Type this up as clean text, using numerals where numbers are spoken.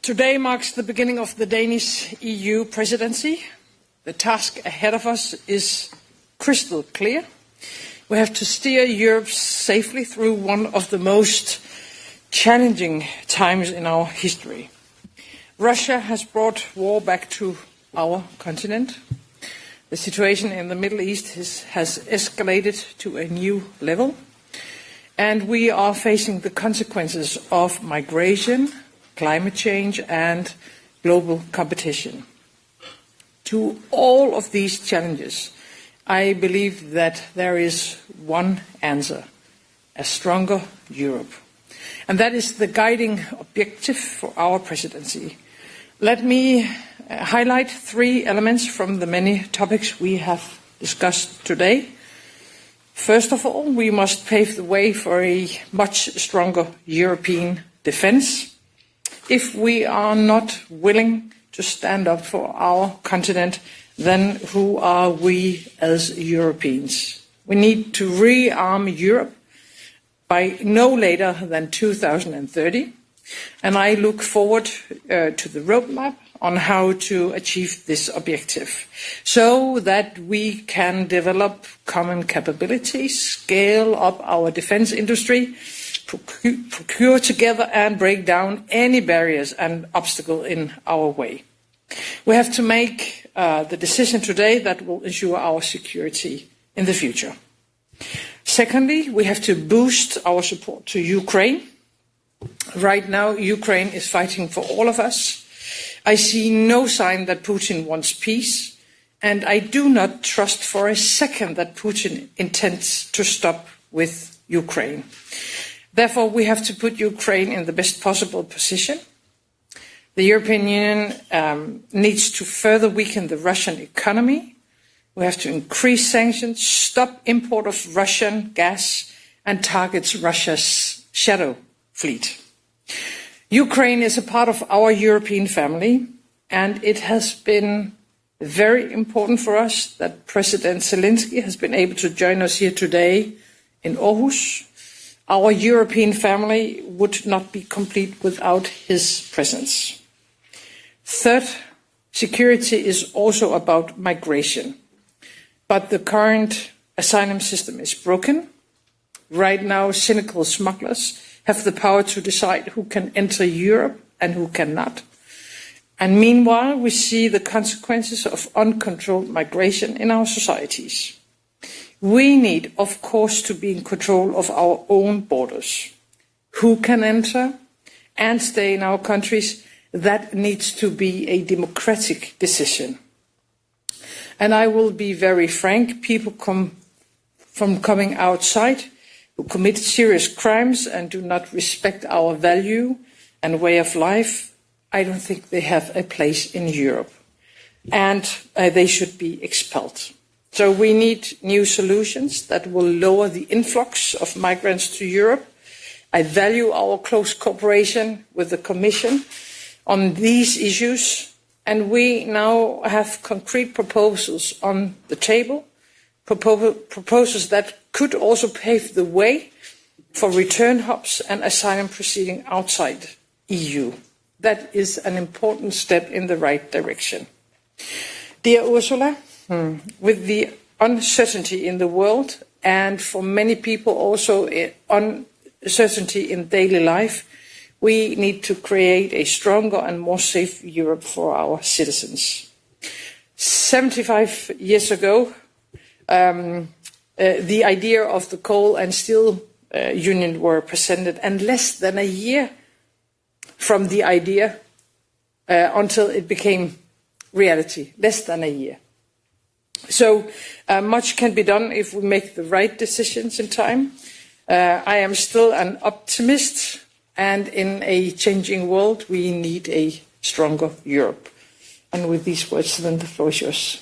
Today marks the beginning of the Danish EU presidency. The task ahead of us is crystal clear. We have to steer Europe safely through one of the most challenging times in our history. Russia has brought war back to our continent. The situation in the Middle East has escalated to a new level, and we are facing the consequences of migration, climate change and global competition. To all of these challenges, I believe that there is one answer: a stronger Europe. And that is the guiding objective for our presidency. Let me highlight 3 elements from the many topics we have discussed today. First of all, we must pave the way for a much stronger European defence. If we are not willing to stand up for our continent, then who are we as Europeans? We need to rearm Europe by no later than 2030, and I look forward to the roadmap on how to achieve this objective, so that we can develop common capabilities, scale up our defence industry, procure together and break down any barriers and obstacles in our way. We have to make the decision today that will ensure our security in the future. Secondly, we have to boost our support to Ukraine. Right now, Ukraine is fighting for all of us. I see no sign that Putin wants peace, and I do not trust for a second that Putin intends to stop with Ukraine. Therefore, we have to put Ukraine in the best possible position. The European Union needs to further weaken the Russian economy. We have to increase sanctions, stop import of Russian gas, and target Russia's shadow fleet. Ukraine is a part of our European family, and it has been very important for us that President Zelensky has been able to join us here today in Aarhus. Our European family would not be complete without his presence. Third, security is also about migration. But the current asylum system is broken. Right now, cynical smugglers have the power to decide who can enter Europe and who cannot. And meanwhile, we see the consequences of uncontrolled migration in our societies. We need, of course, to be in control of our own borders. Who can enter and stay in our countries? That needs to be a democratic decision. And I will be very frank, people come from coming outside who commit serious crimes and do not respect our value and way of life. I don't think they have a place in Europe, and they should be expelled. So we need new solutions that will lower the influx of migrants to Europe. I value our close cooperation with the Commission on these issues, and we now have concrete proposals on the table, proposals that could also pave the way for return hubs and asylum proceedings outside EU. That is an important step in the right direction. Dear Ursula, with the uncertainty in the world, and for many people also uncertainty in daily life, we need to create a stronger and more safe Europe for our citizens. 75 years ago, the idea of the coal and steel union were presented, and less than a year from the idea until it became reality, less than a year. So much can be done if we make the right decisions in time. I am still an optimist, and in a changing world, we need a stronger Europe. And with these words, then the floor is yours.